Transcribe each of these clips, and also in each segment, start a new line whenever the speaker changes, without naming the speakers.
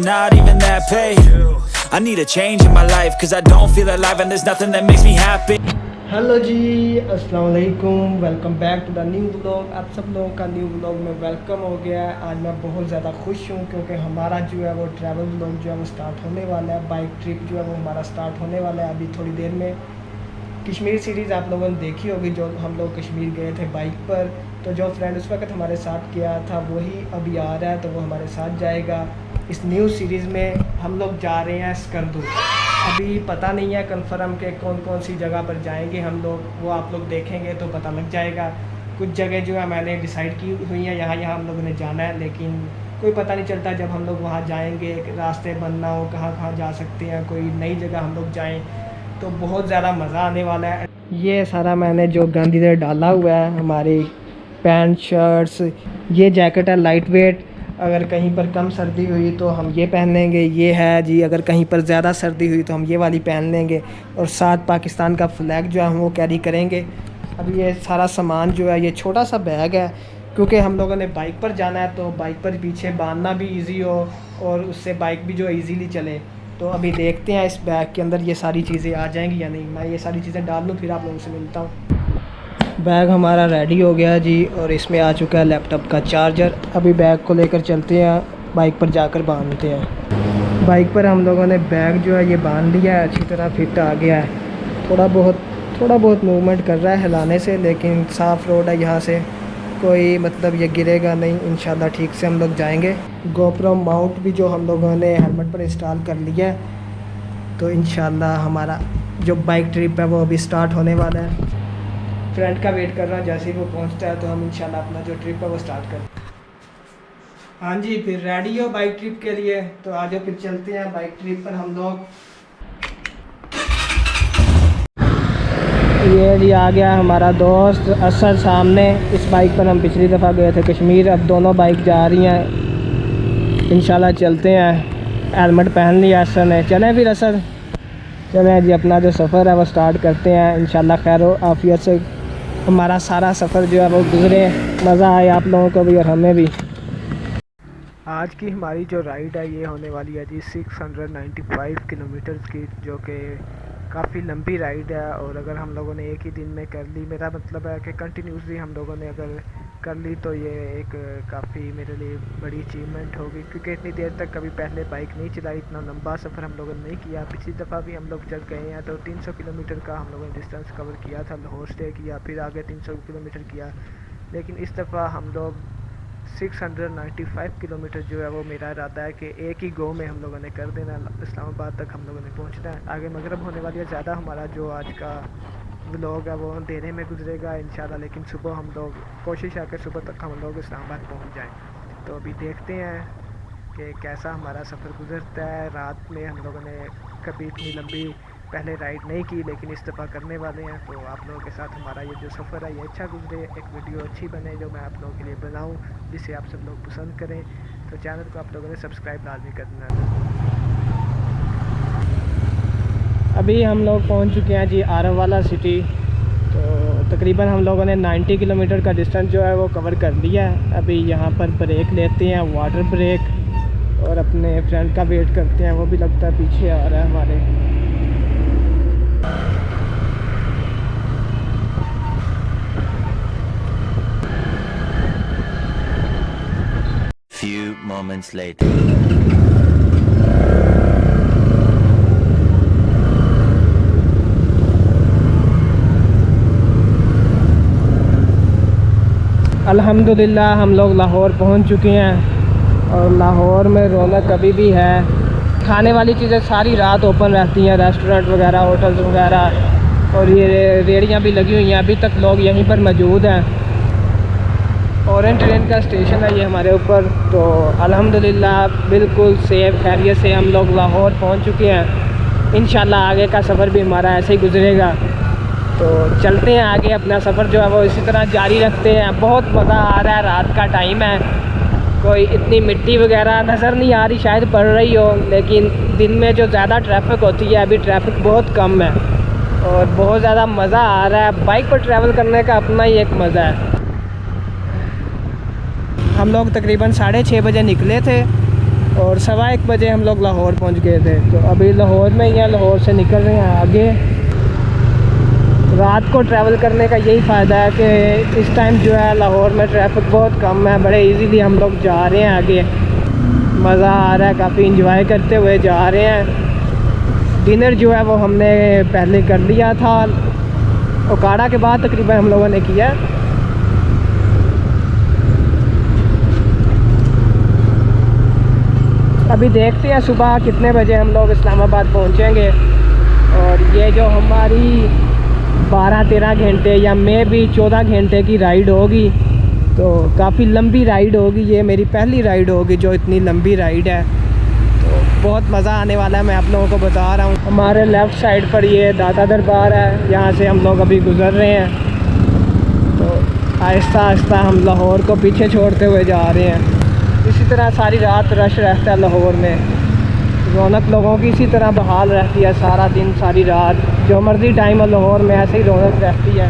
not even that paid. I need a change in my life, cause I don't feel alive and there's nothing that makes me happy.
Hello ji, अस्सलाम वालेकुम, welcome back to the new vlog. आप सब लोगों का new vlog में welcome हो गया है। आज मैं बहुत ज़्यादा खुश हूँ क्योंकि हमारा जो है वो ट्रैवल व्लॉग जो है वो स्टार्ट होने वाला है। बाइक ट्रिप जो है वो हमारा स्टार्ट होने वाला है अभी थोड़ी देर में। कश्मीर सीरीज़ आप लोगों ने देखी होगी, जो हम लोग कश्मीर गए थे बाइक पर। तो जो फ्रेंड उस वक्त हमारे साथ गया था वही अभी आ रहा है, तो वो हमारे साथ जाएगा। इस न्यू सीरीज़ में हम लोग जा रहे हैं स्कर्दू। अभी पता नहीं है कंफर्म के कौन कौन सी जगह पर जाएंगे हम लोग, वो आप लोग देखेंगे तो पता लग जाएगा। कुछ जगह जो है मैंने डिसाइड की हुई हैं, यहाँ हम लोगों ने जाना है, लेकिन कोई पता नहीं चलता जब हम लोग वहाँ जाएंगे, रास्ते बनना हो कहाँ कहाँ जा सकते हैं, कोई नई जगह हम लोग जाएँ तो बहुत ज़्यादा मज़ा आने वाला है। ये सारा मैंने जो गंद इधर डाला हुआ है, हमारी पैंट शर्ट्स, ये जैकेट है लाइट वेट, अगर कहीं पर कम सर्दी हुई तो हम ये पहन लेंगे। ये है जी, अगर कहीं पर ज़्यादा सर्दी हुई तो हम ये वाली पहन लेंगे, और साथ पाकिस्तान का फ्लैग जो है हम वो कैरी करेंगे। अभी ये सारा सामान जो है, ये छोटा सा बैग है क्योंकि हम लोगों ने बाइक पर जाना है, तो बाइक पर पीछे बांधना भी ईजी हो और उससे बाइक भी जो ईज़ीली चले। तो अभी देखते हैं इस बैग के अंदर ये सारी चीज़ें आ जाएंगी या नहीं। मैं ये सारी चीज़ें डाल लूँ फिर आप लोगों से मिलता हूँ। बैग हमारा रेडी हो गया जी, और इसमें आ चुका है लैपटॉप का चार्जर। अभी बैग को लेकर चलते हैं, बाइक पर जाकर बांधते हैं। बाइक पर हम लोगों ने बैग जो है ये बांध लिया है, अच्छी तरह फिट आ गया है। थोड़ा बहुत मूवमेंट कर रहा है हिलाने से, लेकिन साफ़ रोड है, यहाँ से कोई मतलब ये गिरेगा नहीं। इंशाल्लाह ठीक से हम लोग जाएंगे। गोप्रो माउंट भी जो हम लोगों ने हेलमेट पर इंस्टॉल कर लिया है, तो इंशाल्लाह हमारा जो बाइक ट्रिप है वो अभी स्टार्ट होने वाला है। फ्रेंड का वेट कर रहा हूँ, जैसे ही वो पहुँचता है तो हम इंशाल्लाह अपना जो ट्रिप है वो स्टार्ट करें। हाँ जी, फिर रेडी हो बाइक ट्रिप के लिए? तो आ जाओ फिर चलते हैं बाइक ट्रिप पर हम लोग। ये जी आ गया हमारा दोस्त असद सामने। इस बाइक पर हम पिछली दफ़ा गए थे कश्मीर, अब दोनों बाइक जा रही हैं। इंशाल्लाह चलते हैं। हेलमेट पहन लिया असद ने। चलें फिर असद, चलें जी, अपना जो सफ़र है वो स्टार्ट करते हैं। इंशाल्लाह खैर आफियत से हमारा सारा सफ़र जो है वो गुजरे, मज़ा आए आप लोगों को भी और हमें भी। आज की हमारी जो राइड है ये होने वाली है जी 695 किलोमीटर की, जो कि काफ़ी लंबी राइड है। और अगर हम लोगों ने एक ही दिन में कर ली, मेरा मतलब है कि कंटिन्यूसली हम लोगों ने अगर कर ली तो ये एक काफ़ी मेरे लिए बड़ी अचीवमेंट होगी, क्योंकि इतनी देर तक कभी पहले बाइक नहीं चलाई, इतना लंबा सफ़र हम लोगों ने नहीं किया। पिछली दफ़ा भी हम लोग जब गए हैं तो 300 किलोमीटर का हम लोगों ने डिस्टेंस कवर किया था, लाहौर स्टे किया, फिर आगे 300 किलोमीटर किया। लेकिन इस दफ़ा हम लोग 695 किलोमीटर जो है वो मेरा इरादा है कि एक ही गो में हम लोगों ने कर देना। इस्लामाबाद तक हम लोगों ने पहुंचना है। आगे मगरब होने वाली है, ज़्यादा हमारा जो आज का व्लॉग है वो अंधेरे में गुजरेगा इंशाल्लाह, लेकिन सुबह हम लोग कोशिश है कि सुबह तक हम लोग इस्लामाबाद पहुंच जाएं। तो अभी देखते हैं कि कैसा हमारा सफ़र गुजरता है। रात में हम लोगों ने कभी इतनी लंबी पहले राइड नहीं की, लेकिन इस दफ़ा करने वाले हैं। तो आप लोगों के साथ हमारा ये जो सफ़र है ये अच्छा गुजरे, एक वीडियो अच्छी बने जो मैं आप लोगों के लिए बनाऊं, जिसे आप सब लोग पसंद करें। तो चैनल को आप लोगों ने सब्सक्राइब लाजमी करना है। अभी हम लोग पहुंच चुके हैं जी आरंवाला सिटी। तो तकरीबन हम लोगों ने 90 किलोमीटर का डिस्टेंस जो है वो कवर कर लिया है। अभी यहाँ पर ब्रेक लेते हैं, वाटर ब्रेक, और अपने फ्रेंड का वेट करते हैं। वो भी लगता है पीछे आ रहा है हमारे।
Few moments later.
अल्हम्दुलिल्लाह हम लोग लाहौर पहुंच चुके हैं, और लाहौर में रौनक अभी भी है। खाने वाली चीज़ें सारी रात ओपन रहती हैं, रेस्टोरेंट वगैरह, होटल्स वगैरह, और ये रेहड़ियाँ भी लगी हुई हैं। अभी तक लोग यहीं पर मौजूद हैं। ऑरेंज ट्रेन का स्टेशन है ये हमारे ऊपर। तो अल्हम्दुलिल्लाह बिल्कुल सेफ खैरियत से हम लोग लाहौर पहुंच चुके हैं। इंशाल्लाह आगे का सफ़र भी हमारा ऐसे ही गुजरेगा। तो चलते हैं आगे, अपना सफ़र जो है वो इसी तरह जारी रखते हैं। बहुत मज़ा आ रहा है, रात का टाइम है, कोई इतनी मिट्टी वगैरह नज़र नहीं आ रही, शायद पड़ रही हो, लेकिन दिन में जो ज़्यादा ट्रैफिक होती है अभी ट्रैफिक बहुत कम है, और बहुत ज़्यादा मज़ा आ रहा है। बाइक पर ट्रैवल करने का अपना ही एक मज़ा है। हम लोग तकरीबन 6:30 बजे निकले थे, और 1:15 बजे हम लोग लाहौर पहुंच गए थे। तो अभी लाहौर में ही हैं, लाहौर से निकल रहे हैं आगे। रात को ट्रैवल करने का यही फ़ायदा है कि इस टाइम जो है लाहौर में ट्रैफिक बहुत कम है, बड़े इजीली हम लोग जा रहे हैं आगे। मज़ा आ रहा है, काफ़ी इंजॉय करते हुए जा रहे हैं। डिनर जो है वो हमने पहले कर लिया था, ओकाड़ा के बाद तकरीबन हम लोगों ने किया। अभी देखते हैं सुबह कितने बजे हम लोग इस्लामाबाद पहुंचेंगे। और ये जो हमारी 12-13 घंटे या मे भी 14 घंटे की राइड होगी, तो काफ़ी लंबी राइड होगी। ये मेरी पहली राइड होगी जो इतनी लंबी राइड है, तो बहुत मज़ा आने वाला है। मैं आप लोगों को बता रहा हूँ। हमारे लेफ़्ट साइड पर ये दाता दरबार है, यहाँ से हम लोग अभी गुज़र रहे हैं। तो आहिस्ता आहिस्ता हम लाहौर को पीछे छोड़ते हुए जा रहे हैं। इसी तरह सारी रात रश रहता है लाहौर में, रौनक लोगों की इसी तरह बहाल रहती है सारा दिन सारी रात। जो मर्ज़ी टाइम है लाहौर में ऐसे ही रौनक रहती है।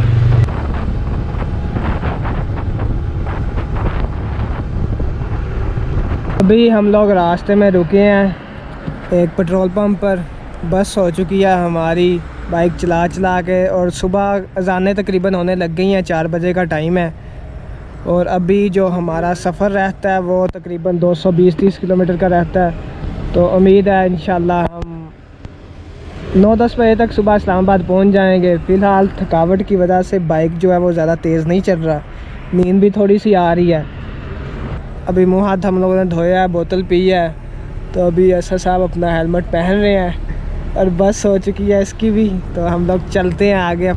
अभी हम लोग रास्ते में रुके हैं एक पेट्रोल पंप पर। बस हो चुकी है हमारी बाइक चला चला के, और सुबह अज़ानें तकरीबन होने लग गई हैं, 4 बजे का टाइम है। और अभी जो हमारा सफ़र रहता है वो तकरीबन 220-30 किलोमीटर का रहता है। तो उम्मीद है इंशाल्लाह हम 9-10 बजे तक सुबह इस्लामाबाद पहुंच जाएंगे। फ़िलहाल थकावट की वजह से बाइक जो है वो ज़्यादा तेज़ नहीं चल रहा, नींद भी थोड़ी सी आ रही है। अभी मुँह हाथ हम लोगों ने धोया है, बोतल पी है। तो अभी असर साहब अपना हेलमेट पहन रहे हैं और बस हो चुकी है इसकी भी। तो हम लोग चलते हैं आगे।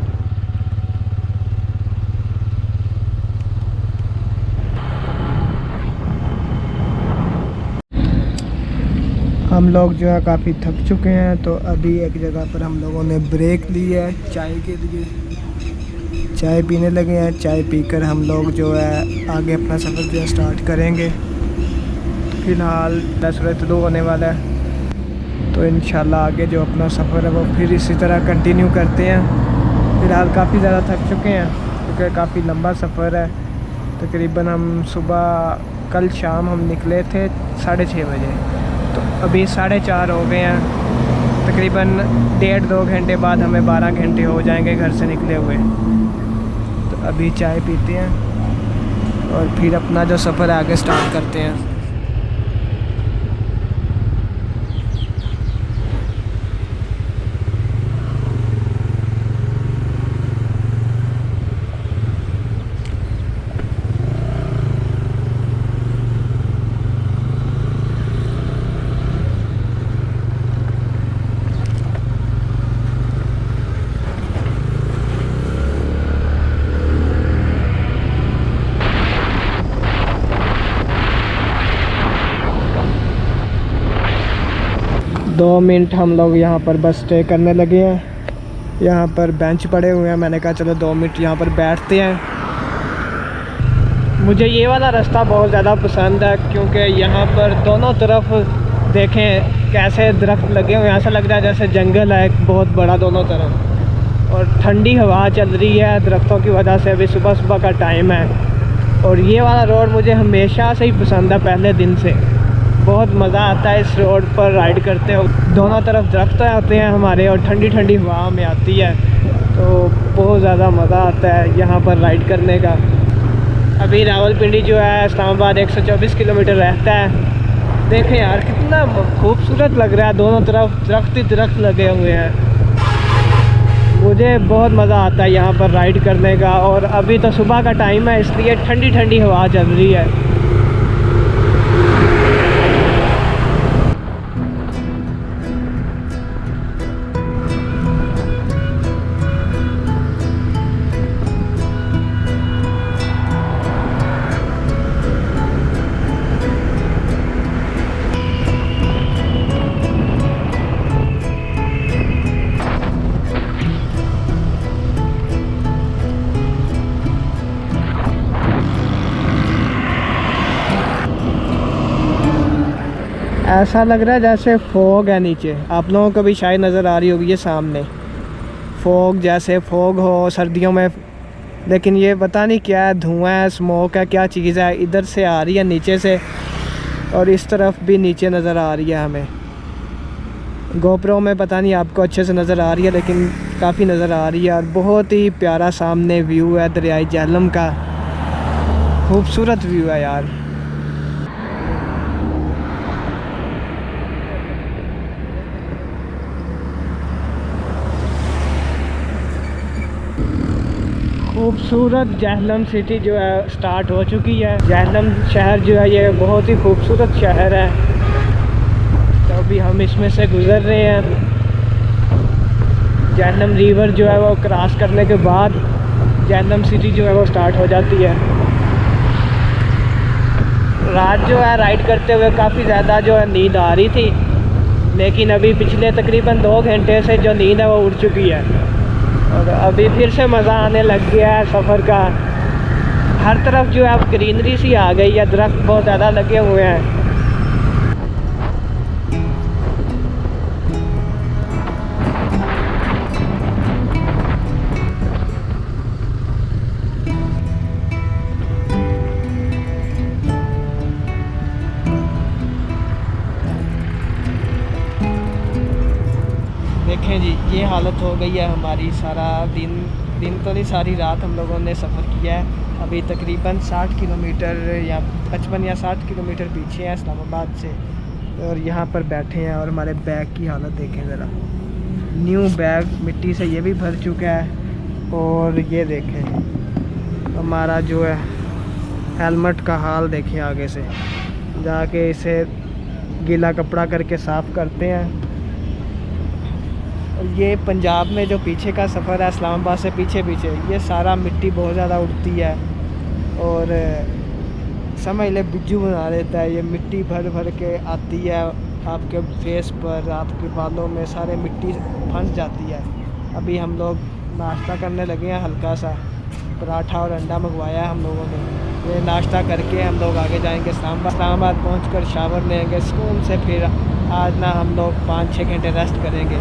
हम लोग जो है काफ़ी थक चुके हैं, तो अभी एक जगह पर हम लोगों ने ब्रेक ली है चाय के लिए। चाय पीने लगे हैं। चाय पीकर हम लोग जो है आगे अपना सफ़र जो है स्टार्ट करेंगे। फ़िलहाल सूरज तुलू होने वाला है, तो इंशाल्लाह आगे जो अपना सफ़र है वो फिर इसी तरह कंटिन्यू करते हैं। फ़िलहाल काफ़ी ज़्यादा थक चुके हैं क्योंकि काफ़ी लंबा सफ़र है। तकरीबन हम सुबह कल शाम हम निकले थे 6:30 बजे, तो अभी 4:30 हो गए हैं। तकरीबन 1.5-2 घंटे बाद हमें 12 घंटे हो जाएंगे घर से निकले हुए। तो अभी चाय पीते हैं और फिर अपना जो सफ़र है आगे स्टार्ट करते हैं। दो मिनट हम लोग यहाँ पर बस स्टे करने लगे हैं। यहाँ पर बेंच पड़े हुए हैं, मैंने कहा चलो 2 मिनट यहाँ पर बैठते हैं। मुझे ये वाला रास्ता बहुत ज़्यादा पसंद है क्योंकि यहाँ पर दोनों तरफ देखें कैसे दरख्त लगे हुए हैं। ऐसा लग रहा है जैसे जंगल है एक बहुत बड़ा दोनों तरफ, और ठंडी हवा चल रही है दरख्तों की वजह से। अभी सुबह सुबह का टाइम है और ये वाला रोड मुझे हमेशा से ही पसंद है, पहले दिन से। बहुत मज़ा आता है इस रोड पर राइड करते हो। दोनों तरफ दरख्त होते हैं हमारे और ठंडी ठंडी हवा में आती है, तो बहुत ज़्यादा मज़ा आता है यहाँ पर राइड करने का। अभी रावलपिंडी जो है इस्लामाबाद 124 किलोमीटर रहता है। देखें यार कितना खूबसूरत लग रहा है, दोनों तरफ दरख्त ही दरख्त लगे हुए हैं। मुझे बहुत मज़ा आता है यहाँ पर राइड करने का। और अभी तो सुबह का टाइम है इसलिए ठंडी ठंडी हवा चल रही है। ऐसा लग रहा है जैसे फॉग है नीचे, आप लोगों को भी शायद नज़र आ रही होगी ये सामने फॉग, जैसे फॉग हो सर्दियों में। लेकिन ये पता नहीं क्या है, धुआं है, स्मोक है, क्या चीज़ है, इधर से आ रही है नीचे से। और इस तरफ भी नीचे नज़र आ रही है हमें। गोप्रो में पता नहीं आपको अच्छे से नज़र आ रही है, लेकिन काफ़ी नज़र आ रही है। और बहुत ही प्यारा सामने व्यू है दरियाई झेलम का, खूबसूरत व्यू है यार। खूबसूरत झेलम सिटी जो है स्टार्ट हो चुकी है। झेलम शहर जो है ये बहुत ही खूबसूरत शहर है। तो अभी हम इसमें से गुज़र रहे हैं। झेलम रिवर जो है वो क्रॉस करने के बाद झेलम सिटी जो है वो स्टार्ट हो जाती है। रात जो है राइड करते हुए काफ़ी ज़्यादा जो है नींद आ रही थी, लेकिन अभी पिछले तकरीबन 2 घंटे से जो नींद है वो उड़ चुकी है और अभी फिर से मज़ा आने लग गया है सफ़र का। हर तरफ जो है अब ग्रीनरी सी आ गई है, दरख्त बहुत ज़्यादा लगे हुए हैं। देखें जी, ये हालत हो गई है हमारी। सारा दिन तो नहीं, सारी रात हम लोगों ने सफ़र किया है। अभी तकरीबन 60 किलोमीटर या 55 या 60 किलोमीटर पीछे हैं इस्लामाबाद से, और यहाँ पर बैठे हैं। और हमारे बैग की हालत देखें ज़रा, न्यू बैग मिट्टी से ये भी भर चुका है। और ये देखें हमारा जो है हेलमेट का हाल देखें, आगे से जाके इसे गीला कपड़ा करके साफ़ करते हैं। ये पंजाब में जो पीछे का सफ़र है इस्लामाबाद से पीछे ये सारा मिट्टी बहुत ज़्यादा उड़ती है और समझ ले बिज्जू बना देता है। ये मिट्टी भर भर के आती है आपके फेस पर, आपके बालों में सारे मिट्टी फंस जाती है। अभी हम लोग नाश्ता करने लगे हैं, हल्का सा पराठा और अंडा मंगवाया है हम लोगों ने। ये नाश्ता करके हम लोग आगे जाएंगे इस्लामाबाद पहुँच शावर लेंगे सुकून से। फिर आज ना हम लोग 5-6 घंटे रेस्ट करेंगे,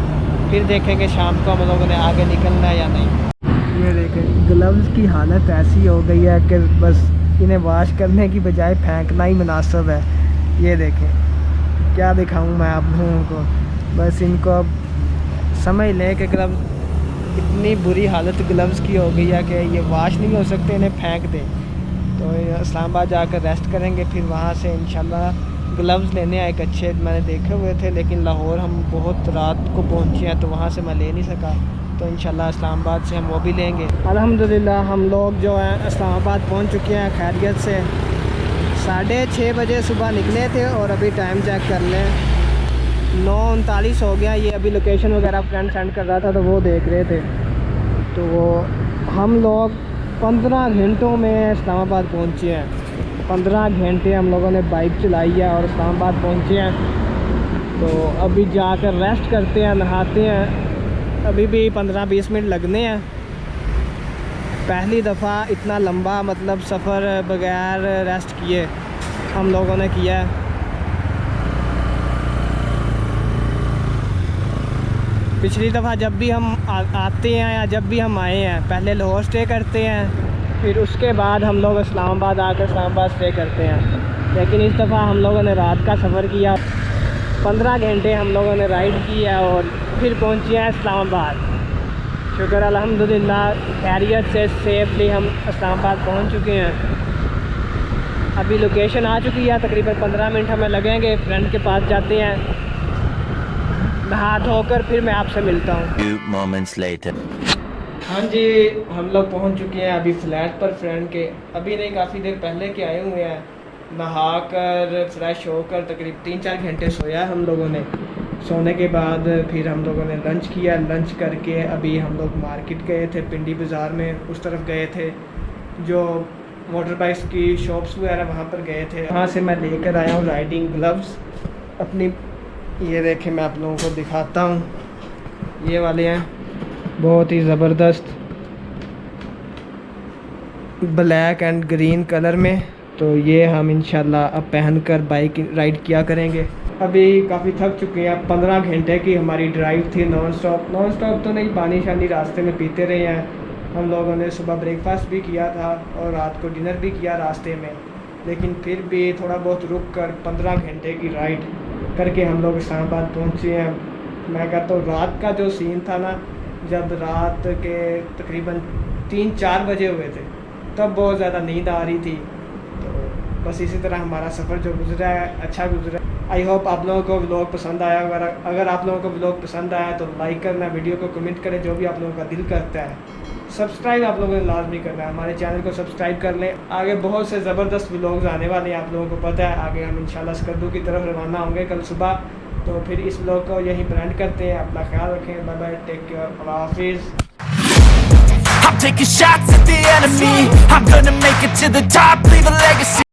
फिर देखेंगे शाम को हम लोगों ने आगे निकलना है या नहीं। ये देखें ग्लव्स की हालत ऐसी हो गई है कि बस इन्हें वॉश करने की बजाय फेंकना ही मुनासिब है। ये देखें, क्या दिखाऊं मैं आप लोगों को, बस इनको अब समझ लें कि ग्लव्स इतनी बुरी हालत ग्लव्स की हो गई है कि ये वॉश नहीं हो सकते, इन्हें फेंक दें। तो इस्लामाबाद जाकर रेस्ट करेंगे, फिर वहाँ से इंशाल्लाह ग्लव्स लेने एक अच्छे मैंने देखे हुए थे, लेकिन लाहौर हम बहुत रात को पहुँचे हैं तो वहाँ से मैं ले नहीं सका। तो इंशाल्लाह इस्लामाबाद से हम वो भी लेंगे। अल्हम्दुलिल्लाह हम लोग जो है इस्लामाबाद पहुँच चुके हैं खैरियत से। 6:30 बजे सुबह निकले थे और अभी टाइम चेक कर लें 9:39 हो गया। ये अभी लोकेशन वगैरह फ्रेंड सेंड कर रहा था तो वो देख रहे थे। तो वो हम लोग 15 घंटों में इस्लामाबाद पहुँचे हैं। 15 घंटे हम लोगों ने बाइक चलाई है और इस्लामाबाद पहुँचे हैं। तो अभी जाकर रेस्ट करते हैं, नहाते हैं। अभी भी 15-20 मिनट लगने हैं। पहली दफ़ा इतना लंबा मतलब सफ़र बगैर रेस्ट किए हम लोगों ने किया है। पिछली दफ़ा जब भी हम आते हैं या जब भी हम आए हैं, पहले लाहौर स्टे करते हैं, फिर उसके बाद हम लोग इस्लामाबाद आकर इस्लामाबाद स्टे करते हैं। लेकिन इस दफ़ा हम लोगों ने रात का सफ़र किया, 15 घंटे हम लोगों ने राइड किया और फिर पहुंचे हैं इस्लामाबाद। शुक्र अल्हम्दुलिल्लाह खैरियत से सेफली हम इस्लामाबाद पहुंच चुके हैं। अभी लोकेशन आ चुकी है, तकरीबन 15 मिनट हमें लगेंगे। फ्रेंड के पास जाते हैं, नहा धोकर फिर मैं आपसे मिलता हूँ।
Few moments later.
हाँ जी, हम लोग पहुंच चुके हैं अभी फ्लैट पर फ्रेंड के। अभी नहीं, काफ़ी देर पहले के आए हुए हैं। नहा कर फ्रेश होकर तकरीबन 3-4 घंटे सोया हम लोगों ने। सोने के बाद फिर हम लोगों ने लंच किया। लंच करके अभी हम लोग मार्केट गए थे, पिंडी बाज़ार में उस तरफ गए थे, जो मोटर बाइक्स की शॉप्स वगैरह वहाँ पर गए थे। वहाँ से मैं लेकर आया हूँ राइडिंग ग्लव्स अपनी। ये देखें, मैं आप लोगों को दिखाता हूँ, ये वाले हैं, बहुत ही ज़बरदस्त ब्लैक एंड ग्रीन कलर में। तो ये हम इंशाल्लाह अब पहनकर बाइक राइड किया करेंगे। अभी काफ़ी थक चुके हैं। 15 घंटे की हमारी ड्राइव थी, नॉन स्टॉप तो नहीं, पानी शानी रास्ते में पीते रहे हैं। हम लोगों ने सुबह ब्रेकफास्ट भी किया था और रात को डिनर भी किया रास्ते में। लेकिन फिर भी थोड़ा बहुत रुक कर 15 घंटे की राइड करके हम लोग इस्लामाबाद पहुँचे हैं। मैं कहता हूँ रात का जो सीन था ना, जब रात के तकरीबन 3-4 बजे हुए थे तब बहुत ज़्यादा नींद आ रही थी। तो बस इसी तरह हमारा सफ़र जो गुजरा है अच्छा गुजरा। आई होप आप लोगों को व्लॉग पसंद आया। अगर आप लोगों को व्लॉग पसंद आया तो लाइक करना, वीडियो को कमेंट करें, जो भी आप लोगों का दिल करता है। सब्सक्राइब आप लोगों ने लाजमी करना है, हमारे चैनल को सब्सक्राइब कर लें। आगे बहुत से ज़बरदस्त व्लॉग्स आने वाले हैं, आप लोगों को पता है। आगे हम इंशाल्लाह स्कर्दू की तरफ रवाना होंगे कल सुबह। तो फिर इस व्लॉग को यहीं पर एंड करते हैं। अपना ख्याल रखें। बाय बाय, टेक केयर, अल्लाह हाफिज़।
I'm taking shots at the enemy. I'm gonna make it to the top, leave a legacy.